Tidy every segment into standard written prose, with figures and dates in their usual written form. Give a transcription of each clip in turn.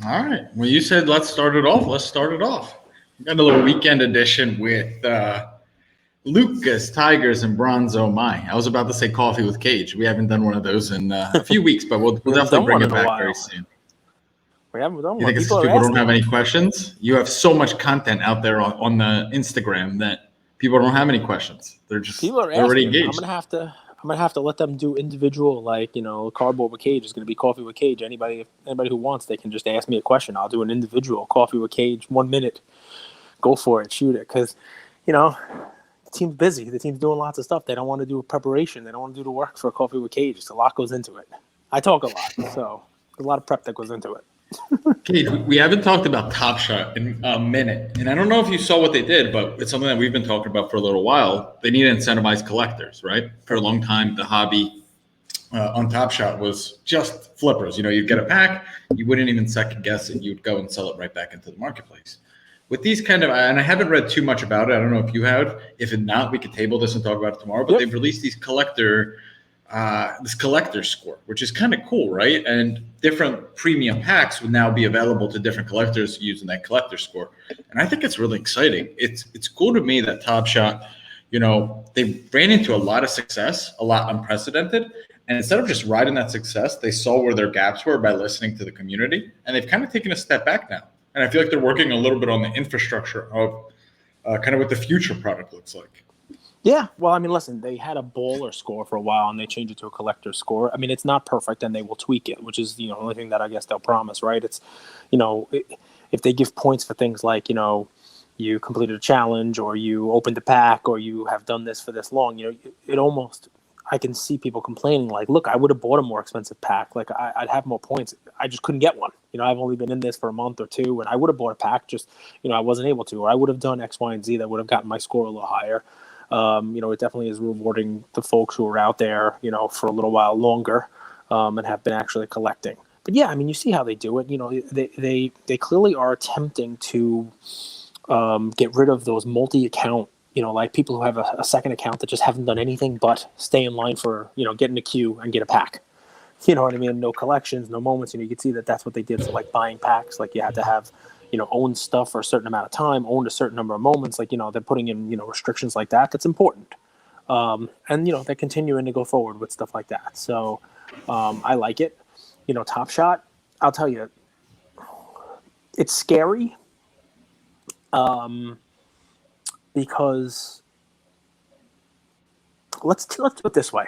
All right. Well, you said let's start it off. Let's start it off. We got a little weekend edition with Lucas, Tigers, and Bronzo Mai. I was about to say coffee with Cage. We haven't done one of those in a few weeks, but we'll We haven't definitely done bring one it in a back very while. soon. We haven't done You one. think it's because People are people don't asking. have any questions? You have so much content out there on the Instagram that people don't have any questions. People are They're already asking. I'm engaged. gonna have to. I'm gonna have to let them do individual, like cardboard with Cage is gonna be coffee with Cage. Anybody who wants, they can just ask me a question. I'll do an individual coffee with Cage, 1 minute. Go for it, shoot it, because you know the team's busy. The team's doing lots of stuff. They don't want to do preparation. They don't want to do the work for a coffee with Cage. A lot goes into it. I talk a lot, so there's a lot of prep that goes into it. Cage, we haven't talked about Top Shot in a minute, and I don't know if you saw what they did, but it's something that we've been talking about for a little while. They need to incentivize collectors, right? For a long time, the hobby on Top Shot was just flippers. You'd get a pack, you wouldn't even second guess it, you'd go and sell it right back into the marketplace. With these and I haven't read too much about it. I don't know if you have. If not, we could table this and talk about it tomorrow. But Yep. they've released this collector score, which is kind of cool, right? And different premium packs would now be available to different collectors using that collector score. And I think it's really exciting. It's cool to me that Top Shot, they ran into a lot of success, a lot unprecedented. And instead of just riding that success, they saw where their gaps were by listening to the community. And they've kind of taken a step back now. And I feel like they're working a little bit on the infrastructure of kind of what the future product looks like. Yeah, well, I mean, listen, they had a baller score for a while, and they changed it to a collector score. I mean, it's not perfect, and they will tweak it, which is the only thing that I guess they'll promise, right? It's, if they give points for things like you completed a challenge, or you opened a pack, or you have done this for this long, it almost. I can see people complaining, like, look, I would have bought a more expensive pack. Like, I'd have more points. I just couldn't get one. I've only been in this for a month or two, and I would have bought a pack, just, I wasn't able to. Or I would have done X, Y, and Z that would have gotten my score a little higher. It definitely is rewarding the folks who are out there, for a little while longer, and have been actually collecting. But yeah, I mean, you see how they do it. They clearly are attempting to get rid of those multi-account, like people who have a second account that just haven't done anything but stay in line for, get in a queue and get a pack. You know what I mean? No collections, no moments. You can see that that's what they did for like buying packs. Like you had to have, own stuff for a certain amount of time, owned a certain number of moments. Like, they're putting in, restrictions like that. That's important. And, they're continuing to go forward with stuff like that. So I like it. Top Shot, I'll tell you, it's scary because let's do it this way.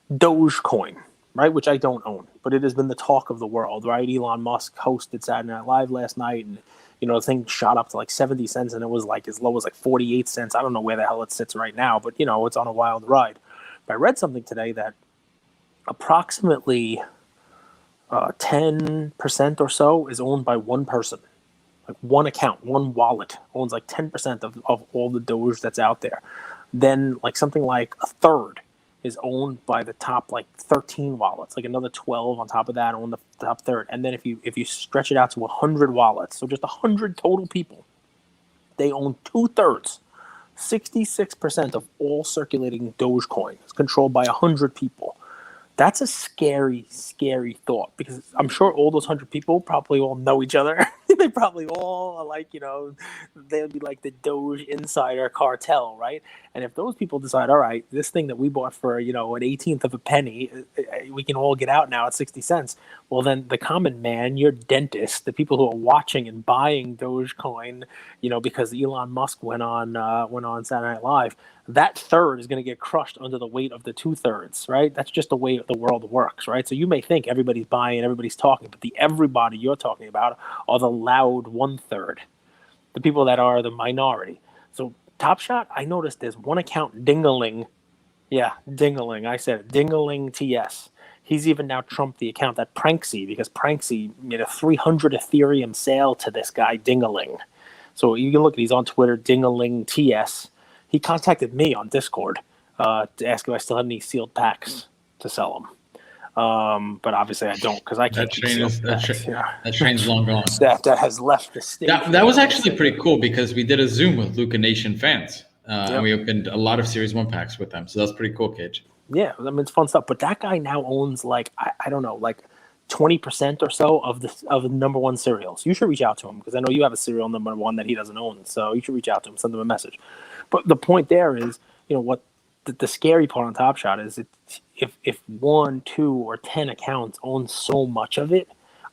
Dogecoin, right, which I don't own, but it has been the talk of the world, right? Elon Musk hosted Saturday Night Live last night, and the thing shot up to like 70 cents, and it was like as low as like 48 cents. I don't know where the hell it sits right now, but it's on a wild ride. But I read something today that approximately 10% or so is owned by one person. Like one account, one wallet owns like 10% of all the Doge that's out there. Then like something like a third is owned by the top like 13 wallets, like another 12 on top of that own the top third. And then if you stretch it out to 100 wallets, so just 100 total people, they own 2/3. 66% of all circulating Dogecoin is controlled by 100 people. That's a scary, scary thought, because I'm sure all those 100 people probably all know each other. They probably all are like, they would be like the Doge insider cartel, right? And if those people decide, all right, this thing that we bought for, an 18th of a penny, we can all get out now at 60 cents. Well, then the common man, your dentist, the people who are watching and buying Dogecoin, because Elon Musk went on Saturday Night Live, that third is going to get crushed under the weight of the 2/3, right? That's just the way the world works, right? So you may think everybody's buying, everybody's talking, but the everybody you're talking about are the loud 1/3, the people that are the minority. So Top Shot, I noticed there's one account, Dingaling. Yeah, Dingaling. I said it. Dingaling TS. He's even now trumped the account that Pranksy, because Pranksy made a 300 Ethereum sale to this guy, Dingaling. So you can look at, he's on Twitter, Dingaling TS. He contacted me on Discord to ask if I still had any sealed packs to sell them. But obviously I don't, because I can't keep sealed packs. That train's long gone. That has left the stage. That was actually pretty cool, because we did a Zoom with Luka Nation fans, and we opened a lot of Series 1 packs with them. So that's pretty cool, Cage. Yeah, I mean, it's fun stuff. But that guy now owns like, I don't know, like 20% or so of the number one cereals. You should reach out to him because I know you have a cereal number one that he doesn't own. So you should reach out to him, send him a message. But the point there is, what the scary part on Top Shot is if 1, 2, or 10 accounts own so much of it.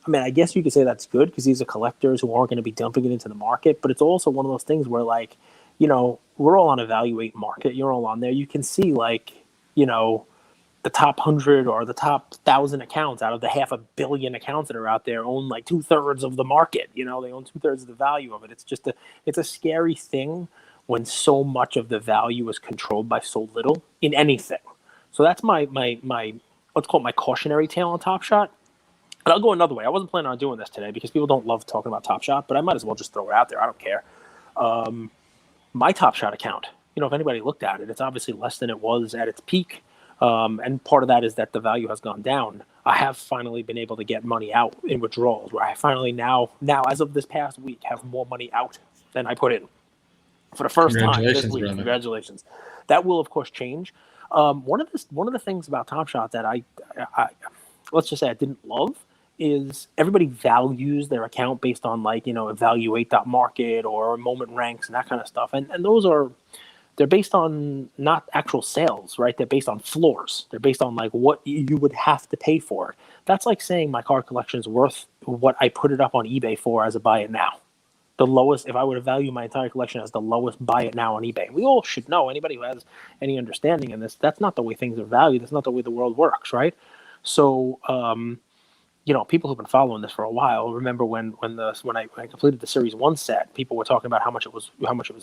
I mean, I guess you could say that's good because these are collectors who aren't going to be dumping it into the market. But it's also one of those things where, like, we're all on Evaluate Market. You're all on there. You can see, like, the top 100 or the top 1,000 accounts out of the 500 million accounts that are out there own like 2/3 of the market. They own 2/3 of the value of it. It's just it's a scary thing when so much of the value is controlled by so little in anything. So that's my let's call it my cautionary tale on Top Shot. And I'll go another way. I wasn't planning on doing this today because people don't love talking about Top Shot, but I might as well just throw it out there. I don't care. My Top Shot account, if anybody looked at it, it's obviously less than it was at its peak. And part of that is that the value has gone down. I have finally been able to get money out in withdrawals where I finally now as of this past week have more money out than I put in for the first time this week. Congratulations. That will of course change. One of the things about Top Shot that I let's just say I didn't love is everybody values their account based on like, evaluate.market or moment ranks and that kind of stuff. And they're based on not actual sales, right? They're based on floors. They're based on like what you would have to pay for it. That's like saying my card collection is worth what I put it up on eBay for as a buy it now. The lowest, if I were to value my entire collection as the lowest buy it now on eBay. We all should know, anybody who has any understanding in this, that's not the way things are valued. That's not the way the world works, right? So, people who've been following this for a while remember when I completed the Series 1 set, people were talking about how much it was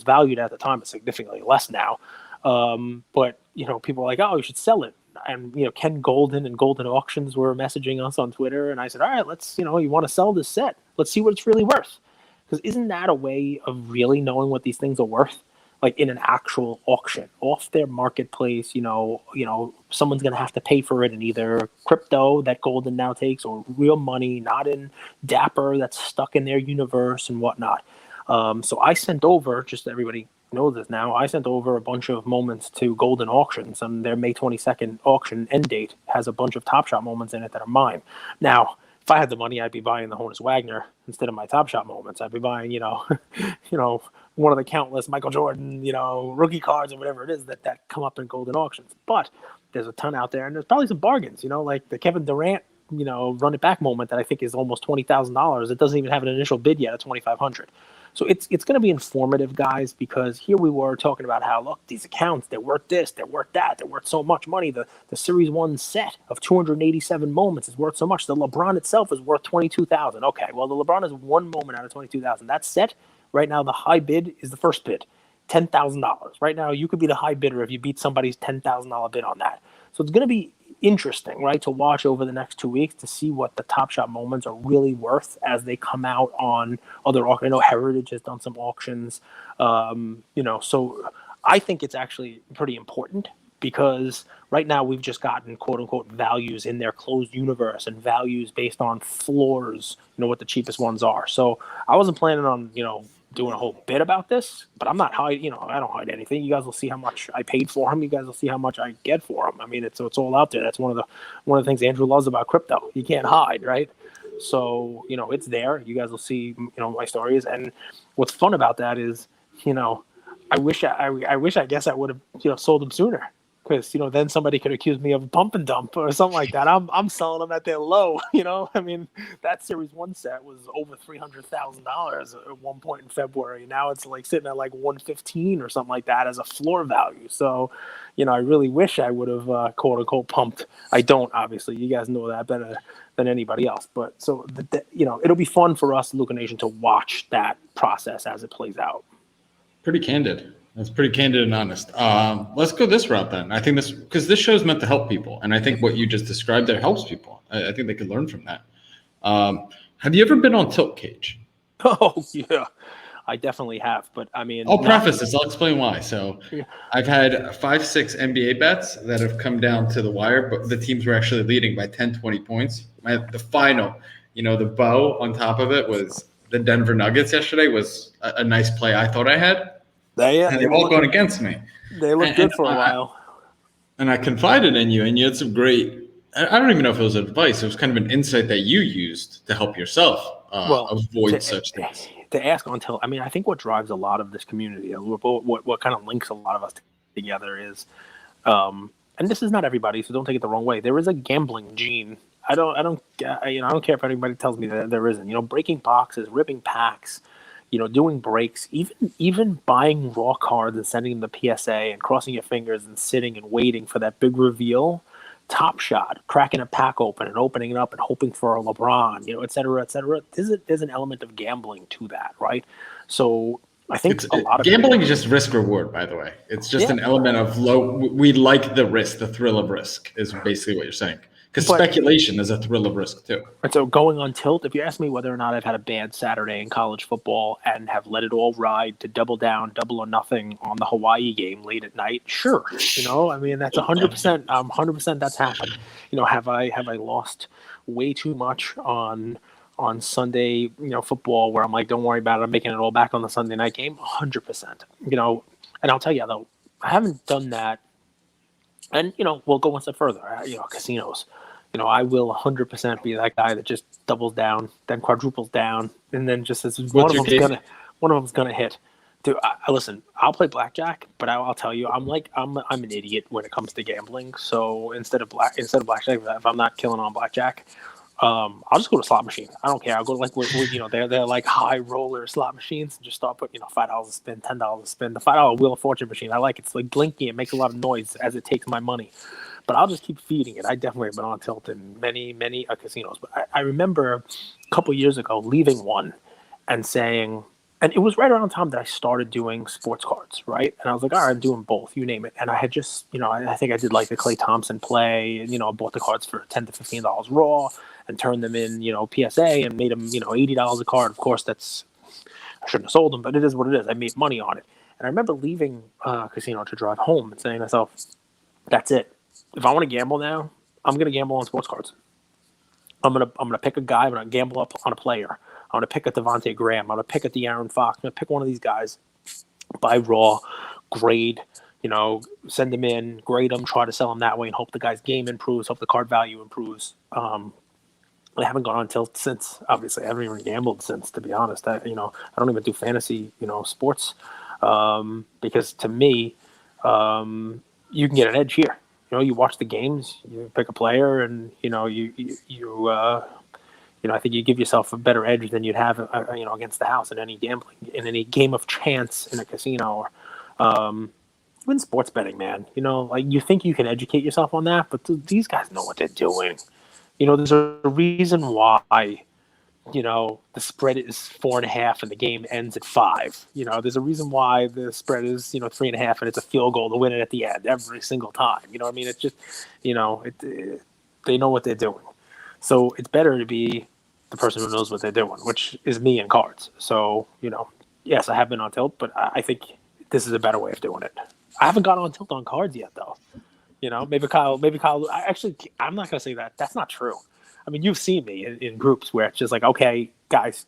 valued at the time. It's significantly less now. But people were like, oh, you should sell it. And Ken Golden and Golden Auctions were messaging us on Twitter, and I said, all right, let's you want to sell this set. Let's see what it's really worth. Because isn't that a way of really knowing what these things are worth? Like in an actual auction off their marketplace, someone's going to have to pay for it in either crypto that Golden now takes or real money, not in Dapper that's stuck in their universe and whatnot. So I sent over, just so everybody knows this now, I sent over a bunch of moments to Golden Auctions, and their May 22nd auction end date has a bunch of Top Shot moments in it that are mine. Now, if I had the money, I'd be buying the Honus Wagner instead of my Top Shot moments. I'd be buying, one of the countless Michael Jordan, rookie cards or whatever it is that come up in Golden Auctions. But there's a ton out there, and there's probably some bargains, like the Kevin Durant, run it back moment that I think is almost $20,000. It doesn't even have an initial bid yet at $2,500. So it's going to be informative, guys, because here we were talking about how, look, these accounts, they're worth this, they're worth that, they're worth so much money. The Series 1 set of 287 moments is worth so much. The LeBron itself is worth $22,000. Okay, well, the LeBron is one moment out of $22,000. That set, right now, the high bid is the first bid, $10,000. Right now, you could be the high bidder if you beat somebody's $10,000 bid on that. So it's going to be interesting, right, to watch over the next 2 weeks to see what the Top Shot moments are really worth as they come out on other auctions. I know Heritage has done some auctions, so I think it's actually pretty important because right now we've just gotten quote unquote values in their closed universe and values based on floors, what the cheapest ones are. So I wasn't planning on, doing a whole bit about this, but I'm not hiding, I don't hide anything. You guys will see how much I paid for them. You guys will see how much I get for them. I mean, it's all out there. That's one of the things Andrew loves about crypto. You can't hide, right? So, it's there. You guys will see, my stories. And what's fun about that is, I wish I guess I would have, sold them sooner. Because then somebody could accuse me of pump and dump or something like that. I'm selling them at their low. I mean, that Series 1 set was over $300,000 at one point in February. Now it's like sitting at like 115 or something like that as a floor value. So, I really wish I would have quote unquote pumped. I don't, obviously. You guys know that better than anybody else. But so it'll be fun for us, Luka Nation, to watch that process as it plays out. Pretty candid. That's pretty candid and honest. Let's go this route then. I think because this show is meant to help people. And I think what you just described there helps people. I think they could learn from that. Have you ever been on Tilt Cage? Oh, yeah. I definitely have. But I mean, I'll preface this. I'll explain why. So I've had 5-6 NBA bets that have come down to the wire, but the teams were actually leading by 10, 20 points. The final, the bow on top of it was the Denver Nuggets yesterday was a nice play I thought I had. And they've all gone against me. They looked good for a while. And I confided in you, and you had some great I don't even know if it was advice. It was kind of an insight that you used to help yourself Well, avoid such things. to ask until, I mean, I think what drives a lot of this community, what kind of links a lot of us together is, and this is not everybody, so don't take it the wrong way. There is a gambling gene. I don't care if anybody tells me that there isn't. Breaking boxes, ripping packs, doing breaks, even buying raw cards and sending them to PSA and crossing your fingers and sitting and waiting for that big reveal. Top Shot, cracking a pack open and opening it up and hoping for a LeBron, et cetera, et cetera. There's an element of gambling to that, right? So I think a lot of gambling is just risk reward, by the way. It's just an element of low. We like the risk, the thrill of risk is basically what you're saying. Because speculation is a thrill of risk too. And so going on tilt, if you ask me whether or not I've had a bad Saturday in college football and have let it all ride to double down, double or nothing on the Hawaii game late at night, sure. I mean, that's 100%. 100% that's happened. Have I lost way too much on Sunday, football where I'm like, don't worry about it, I'm making it all back on the Sunday night game? 100%. And I'll tell you though, I haven't done that. And, we'll go one step further, casinos. I will 100% be that guy that just doubles down, then quadruples down, and then just says one of them's gonna hit. Dude, listen, I'll play blackjack, but I'll tell you, I'm an idiot when it comes to gambling. So instead of blackjack, if I'm not killing on blackjack, I'll just go to slot machine. I don't care. I'll go to they're like high roller slot machines and just start putting $5 a spin, $10 a spin. The $5 Wheel of Fortune machine, I like it. It's like blinky. It makes a lot of noise as it takes my money. But I'll just keep feeding it. I definitely have been on tilt in many, many casinos. But I remember a couple years ago leaving one and saying, and it was right around the time that I started doing sports cards, right? And I was like, all right, I'm doing both, you name it. And I had just, I think I did like the Klay Thompson play, bought the cards for $10 to $15 raw and turned them in, PSA and made them, $80 a card. Of course, I shouldn't have sold them, but it is what it is. I made money on it. And I remember leaving a casino to drive home and saying to myself, that's it. If I want to gamble now, I'm going to gamble on sports cards. I'm gonna pick a guy. I'm gonna gamble up on a player. I'm gonna pick a Devontae Graham. I'm gonna pick a De'Aaron Fox. I'm gonna pick one of these guys. Buy raw, grade. Send them in, grade them, try to sell them that way, and hope the guy's game improves. Hope the card value improves. I haven't gone on tilt since. Obviously, I haven't even gambled since. To be honest, I don't even do fantasy. Sports, because to me, you can get an edge here. You watch the games, you pick a player, and I think you give yourself a better edge than you'd have, against the house in any gambling, in any game of chance in a casino, or even sports betting, man. Like you think you can educate yourself on that, but these guys know what they're doing. There's a reason why. The spread is 4.5 and the game ends at 5. There's a reason why the spread is 3.5 and it's a field goal to win it at the end every single time. I mean, it's just they know what they're doing. So it's better to be the person who knows what they're doing, which is me in cards. So yes, I have been on tilt, but I think this is a better way of doing it. I haven't got on tilt on cards yet, though. Maybe Kyle. I'm not gonna say that. That's not true. I mean, you've seen me in groups where it's just like, okay, guys,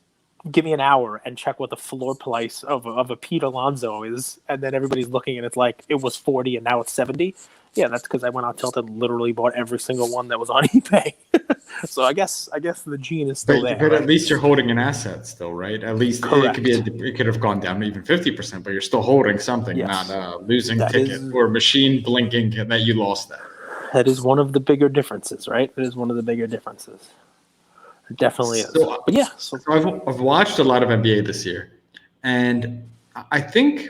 give me an hour and check what the floor price of a Pete Alonso is, and then everybody's looking and it's like it was 40 and now it's 70. Yeah, that's because I went on tilt and literally bought every single one that was on eBay. So I guess the gene is still there. But right? at least you're holding an asset still, right? At least it could have gone down even 50%, but you're still holding something, not losing that ticket or machine blinking that you lost that. That is one of the bigger differences, right? It is one of the bigger differences. It definitely is. But yeah. So I've watched a lot of NBA this year, and I think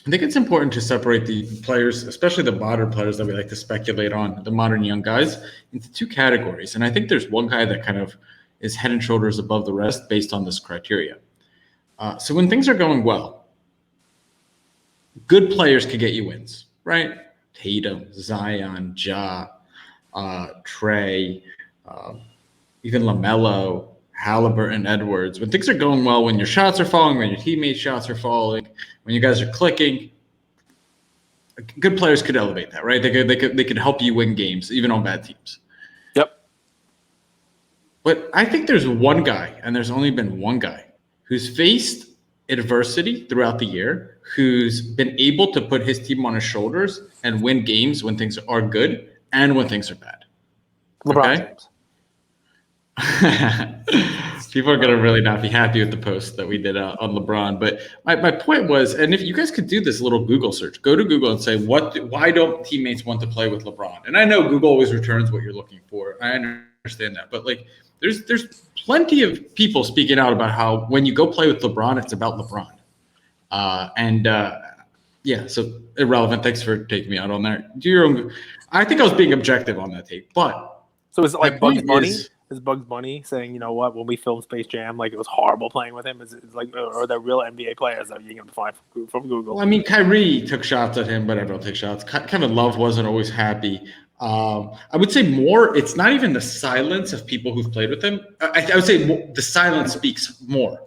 it's important to separate the players, especially the modern players that we like to speculate on, the modern young guys, into two categories. And I think there's one guy that kind of is head and shoulders above the rest based on this criteria. So when things are going well, good players could get you wins, right? Tatum, Zion, Ja, Trey, even LaMelo, Halliburton, Edwards. When things are going well, when your shots are falling, when your teammates' shots are falling, when you guys are clicking, good players could elevate that, right? They could help you win games, even on bad teams. Yep. But I think there's one guy, and there's only been one guy, who's faced adversity throughout the year, who's been able to put his team on his shoulders and win games when things are good and when things are bad. LeBron Okay. James. People are going to really not be happy with the post that we did on LeBron. But my point was, and if you guys could do this little Google search, go to Google and say, why don't teammates want to play with LeBron? And I know Google always returns what you're looking for. I understand that. But like, there's plenty of people speaking out about how when you go play with LeBron, it's about LeBron. Yeah, so irrelevant. Thanks for taking me out on that. Do your own. I think I was being objective on that tape. But So is it my like Bugs point Bunny? is, Is Bugs Bunny saying, you know what, when we filmed Space Jam, like it was horrible playing with him? Is it like, or are there real NBA players that you can find from Google? well, I mean, Kyrie took shots at him, but everyone takes shots. Kevin Love wasn't always happy. I would say more. It's not even the silence of people who've played with him. I would say more, the silence speaks more,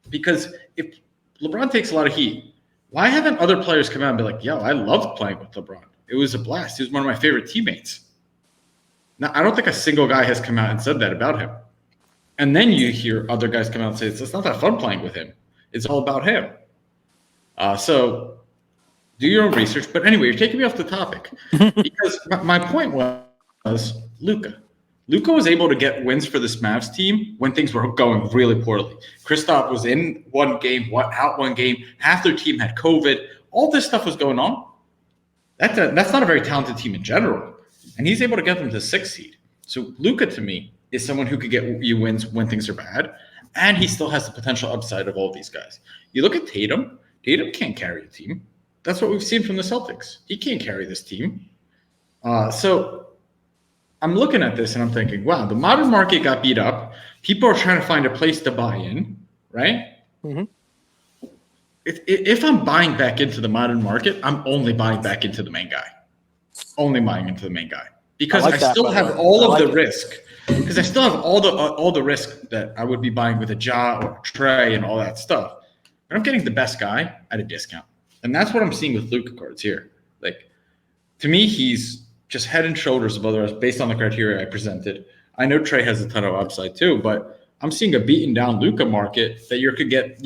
because if LeBron takes a lot of heat, why haven't other players come out and be like, "Yo, I loved playing with LeBron. It was a blast. He was one of my favorite teammates." Now, I don't think a single guy has come out and said that about him. And then you hear other guys come out and say, "It's not that fun playing with him. It's all about him." So do your own research. But anyway, you're taking me off the topic because my point was Luka. Luka was able to get wins for this Mavs team when things were going really poorly. Kristaps was in one game, out one game. Half their team had COVID. All this stuff was going on. That's not a very talented team in general. And he's able to get them to 6th seed. So Luka, to me, is someone who could get you wins when things are bad. And he still has the potential upside of all these guys. You look at Tatum. Tatum can't carry a team. That's what we've seen from the Celtics. He can't carry this team. So I'm looking at this and I'm thinking, wow, the modern market got beat up. People are trying to find a place to buy in, right? Mm-hmm. If I'm buying back into the modern market, I'm only buying back into the main guy. Only buying into the main guy. Because I still have all of the risk. Because I still have all the risk that I would be buying with a Ja or a Trey and all that stuff. But I'm getting the best guy at a discount. And that's what I'm seeing with Luka cards here. Like, to me, he's just head and shoulders above the rest based on the criteria I presented. I know Trey has a ton of upside too, but I'm seeing a beaten down Luka market that you could get,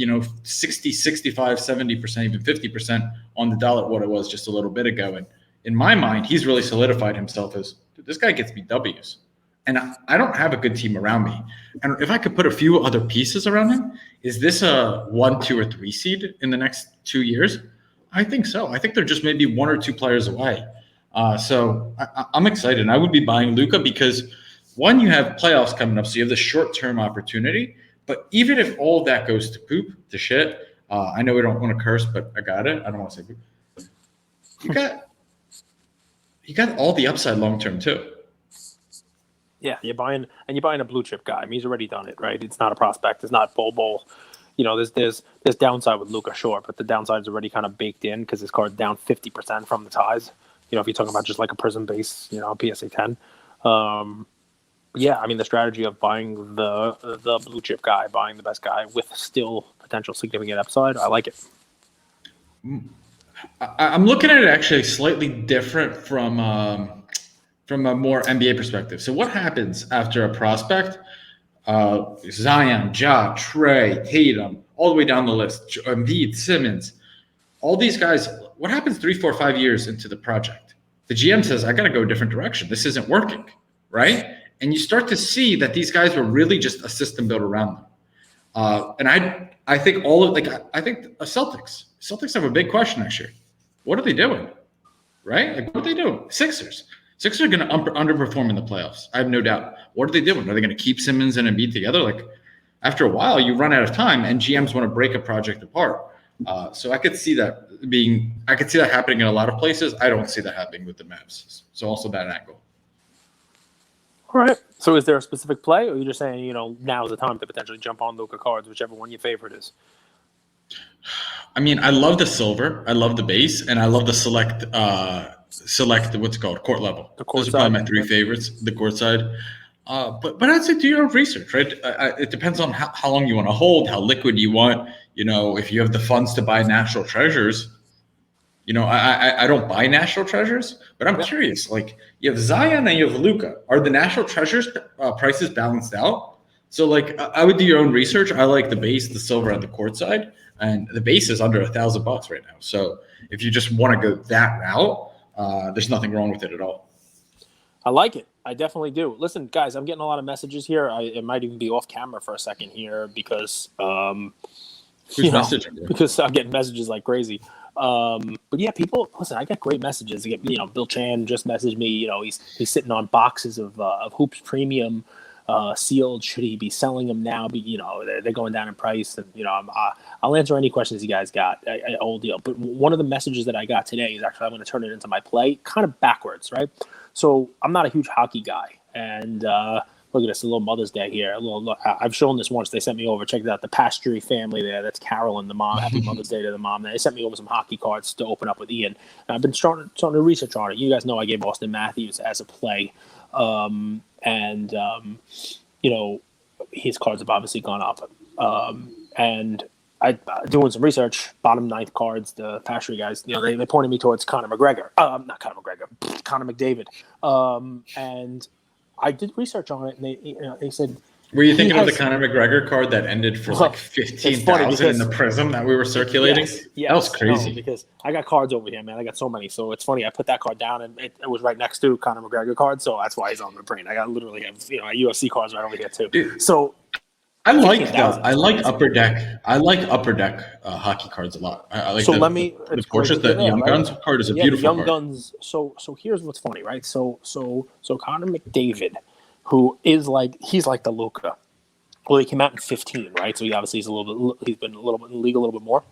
60, 65, 70%, even 50% on the dollar what it was just a little bit ago. And in my mind, he's really solidified himself as, dude, this guy gets me W's. And I don't have a good team around me. And if I could put a few other pieces around him, is this a 1, 2, or 3 seed in the next 2 years? I think so. I think they're just maybe 1 or 2 players away. So I'm excited. And I would be buying Luka because, one, you have playoffs coming up, so you have the short-term opportunity. But even if all of that goes to poop, to shit, I know we don't want to curse, but I got it. I don't want to say poop. You got all the upside long-term too. Yeah, you're buying a blue chip guy. I mean, he's already done it, right? It's not a prospect. It's not Bol. There's downside with Luka, sure, but the downside is already kind of baked in because his card's down 50% from the ties. If you're talking about just like a prism base, PSA 10. Yeah, I mean, the strategy of buying the blue chip guy, buying the best guy with still potential significant upside, I like it. I'm looking at it actually slightly different from a more NBA perspective. So what happens after a prospect? Zion, Ja, Trey, Tatum, all the way down the list, Embiid, Simmons, all these guys. What happens 3, 4, 5 years into the project? The GM says, I got to go a different direction. This isn't working, right? And you start to see that these guys were really just a system built around them. And I think I think a Celtics have a big question next year. What are they doing? Right? Like, what are they doing? Sixers are going to underperform in the playoffs. I have no doubt. What are they doing? Are they going to keep Simmons and Embiid together? Like, after a while, you run out of time, and GMs want to break a project apart. So I could see that happening in a lot of places. I don't see that happening with the Mavs. So also that angle. All right. So is there a specific play, or are you just saying, now is the time to potentially jump on Luka cards, whichever one your favorite is? I mean, I love the silver. I love the base, and I love the select what's it called, court level. Those are probably my 3 favorites. The court side. But I'd say do your own research, right? It depends on how long you want to hold, how liquid you want. If you have the funds to buy natural treasures, I don't buy natural treasures, but I'm curious. Like, you have Zion and you have Luka. Are the natural treasures prices balanced out? So, like, I would do your own research. I like the base, the silver, and the court side, and the base is under $1,000 right now. So, if you just want to go that route, there's nothing wrong with it at all. I like it. I definitely do. Listen, guys, I'm getting a lot of messages here. It might even be off camera for a second here because, Who's messaging you? because I'm getting messages like crazy. But yeah, people, listen, I get great messages. I get, Bill Chan just messaged me. He's sitting on boxes of Hoops Premium sealed. Should he be selling them now? They're going down in price, and I'll answer any questions you guys got. Old deal. But one of the messages that I got today is actually I'm going to turn it into my play, kind of backwards, right? So I'm not a huge hockey guy, and look at this, a little Mother's Day here. I've shown this once. They sent me over. Check it out, the Pastry family there. That's Carolyn, the mom. Happy Mother's Day to the mom. They sent me over some hockey cards to open up with Ian. And I've been starting to research on it. You guys know I gave Austin Matthews as a play, his cards have obviously gone up. And I doing some research, bottom ninth cards, the Pastry guys, they pointed me towards Conor McGregor. Not Conor McGregor, Conor McDavid. And I did research on it, and they said. Were you thinking of the Conor McGregor card that ended for like 15,000 in the Prism that we were circulating? Yes, that was crazy. No, because I got cards over here, man. I got so many. So it's funny. I put that card down, and it was right next to Conor McGregor card, so that's why he's on my brain. I literally have UFC cards right over here too. Dude, so I like Upper Deck. I like Upper Deck hockey cards a lot. I like the Porsche. The Young Guns card is a beautiful Young card. Guns. So here's what's funny, right? So Conor McDavid, who is he's like the Luka. Well, he came out in 15, right? So he's been a little bit in the league a little bit more.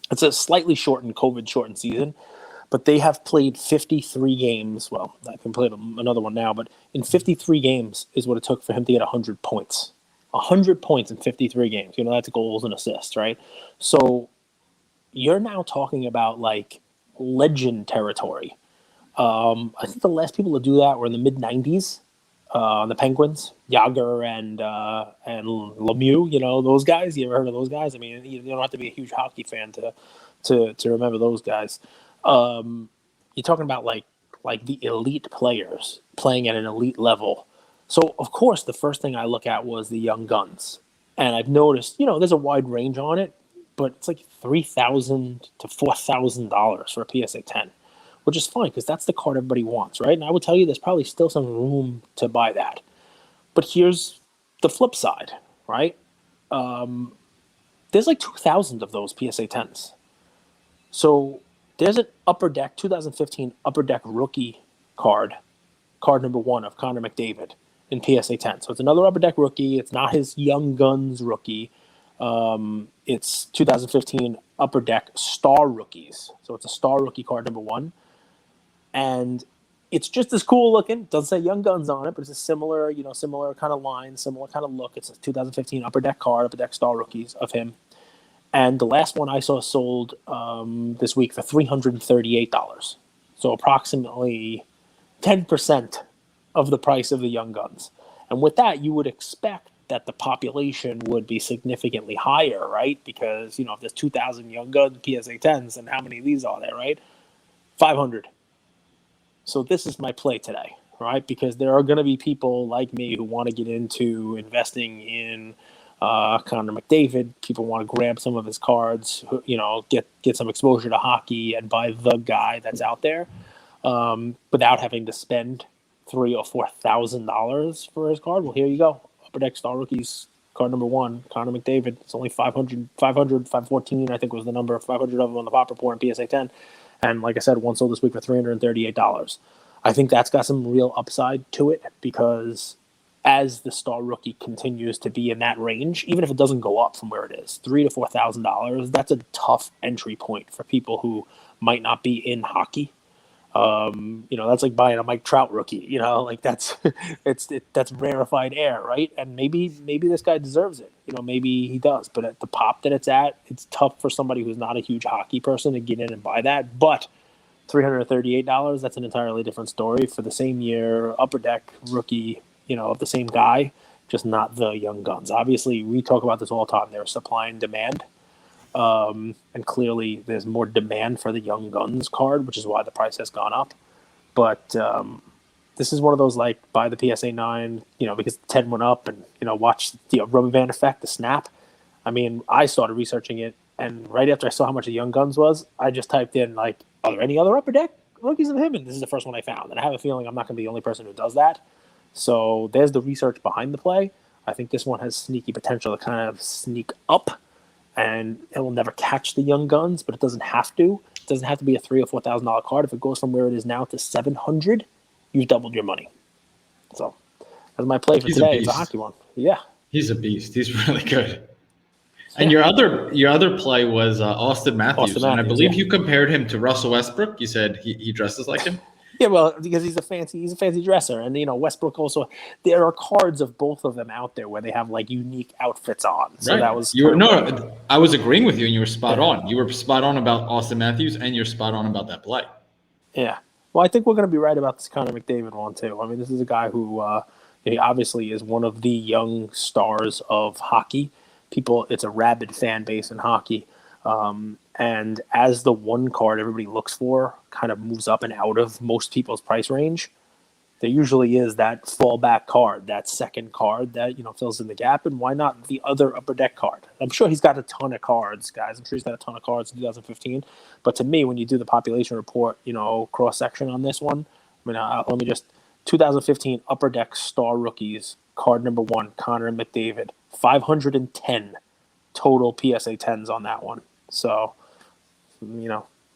It's a slightly COVID-shortened season, but they have played 53 games. Well, I can play another one now, but in 53 games is what it took for him to get 100 points. 100 points in 53 games. That's goals and assists, right? So you're now talking about legend territory. I think the last people to do that were in the mid-90s. The Penguins, Yager and Lemieux, those guys. You ever heard of those guys? I mean, you don't have to be a huge hockey fan to remember those guys. You're talking about like the elite players playing at an elite level. So of course, the first thing I look at was the Young Guns, and I've noticed, there's a wide range on it, but it's like $3,000 to $4,000 for a PSA 10. Which is fine because that's the card everybody wants, right? And I would tell you there's probably still some room to buy that. But here's the flip side, right? There's like 2,000 of those PSA 10s. So there's an Upper Deck 2015 Upper Deck rookie card number 1 of Conor McDavid in PSA 10. So it's another Upper Deck rookie. It's not his Young Guns rookie. It's 2015 Upper Deck Star Rookies. So it's a Star Rookie card number 1. And it's just as cool looking. Doesn't say Young Guns on it, but it's a similar kind of line, similar kind of look. It's a 2015 Upper Deck card, Upper Deck Star Rookies of him. And the last one I saw sold this week for $338. So approximately 10% of the price of the Young Guns. And with that, you would expect that the population would be significantly higher, right? Because, if there's 2,000 Young Guns PSA 10s, and how many of these are there, right? 500. So this is my play today, right? Because there are going to be people like me who want to get into investing in Conor McDavid. People want to grab some of his cards, get some exposure to hockey and buy the guy that's out there without having to spend $3,000 or $4,000 for his card. Well, here you go. Upper Deck Star Rookies, card number 1, Conor McDavid. It's only 514, I think was the number. 500 of them on the Pop Report and PSA 10. And like I said, one sold this week for $338. I think that's got some real upside to it because as the Star Rookie continues to be in that range, even if it doesn't go up from where it is, $3,000 to $4,000, that's a tough entry point for people who might not be in hockey. That's like buying a Mike Trout rookie. That's that's rarefied air, right? And maybe this guy deserves it. Maybe he does. But at the pop that it's at, it's tough for somebody who's not a huge hockey person to get in and buy that. But $338, that's an entirely different story for the same year, Upper Deck rookie, of the same guy, just not the Young Guns. Obviously, we talk about this all the time. There's supply and demand. And clearly there's more demand for the Young Guns card, which is why the price has gone up. But this is one of those buy the PSA 9, because the 10 went up and, watch the rubber band effect, the snap. I mean, I started researching it, and right after I saw how much the Young Guns was, I just typed in, are there any other Upper Deck rookies of him? And this is the first one I found. And I have a feeling I'm not going to be the only person who does that. So there's the research behind the play. I think this one has sneaky potential to kind of sneak up, and it will never catch the young guns, but it doesn't have to. It doesn't have to be a $3,000 or $4,000 card. If it goes from where it is now to 700, you've doubled your money. So that's my play for He's today. a It's a beast. hockey one. Yeah. He's a beast. He's really good. And your other play was Austin Matthews, Austin and I Matthews, believe yeah. you compared him to Russell Westbrook. You said he dresses like him. Yeah, well, because he's a fancy dresser, and Westbrook also. There are cards of both of them out there where they have like unique outfits on. So Right. that was You were kind of no. I was agreeing with you, and you were spot on. You were spot on about Austin Matthews, and you're spot on about that play. yeah. Well, I think we're going to be right about this Connor McDavid one too. I mean, this is a guy who he obviously is one of the young stars of hockey. It's a rabid fan base in hockey. And as the one card everybody looks for kind of moves up and out of most people's price range, there usually is that fallback card, that second card that, fills in the gap. And why not the other upper deck card? I'm sure he's got a ton of cards, guys. I'm sure he's got a ton of cards in 2015. But to me, when you do the population report, cross section on this one, let me just 2015 upper deck star rookies, card number 1, Connor McDavid, 510 total PSA 10s on that one. So, I'm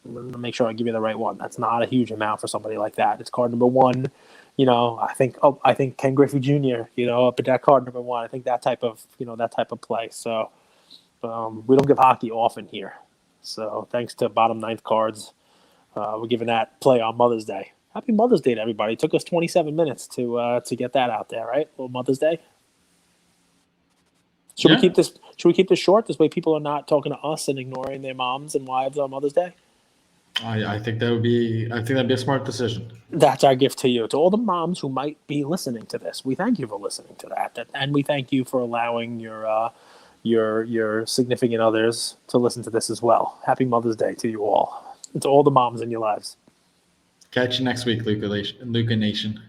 gonna make sure I give you the right one. That's not a huge amount for somebody like that. It's card number 1. I think Ken Griffey Jr. Up at that card number 1. I think that type of play. So, we don't give hockey often here. So, thanks to bottom 9th cards, we're giving that play on Mother's Day. Happy Mother's Day to everybody. It took us 27 minutes to get that out there, right? A little Mother's Day. Should we keep this short? This way people are not talking to us and ignoring their moms and wives on Mother's Day. I think that'd be a smart decision. That's our gift to you, to all the moms who might be listening to this. We thank you for listening to that, and we thank you for allowing your significant others to listen to this as well. Happy Mother's Day to you all, and to all the moms in your lives. Catch you next week, Luka Nation.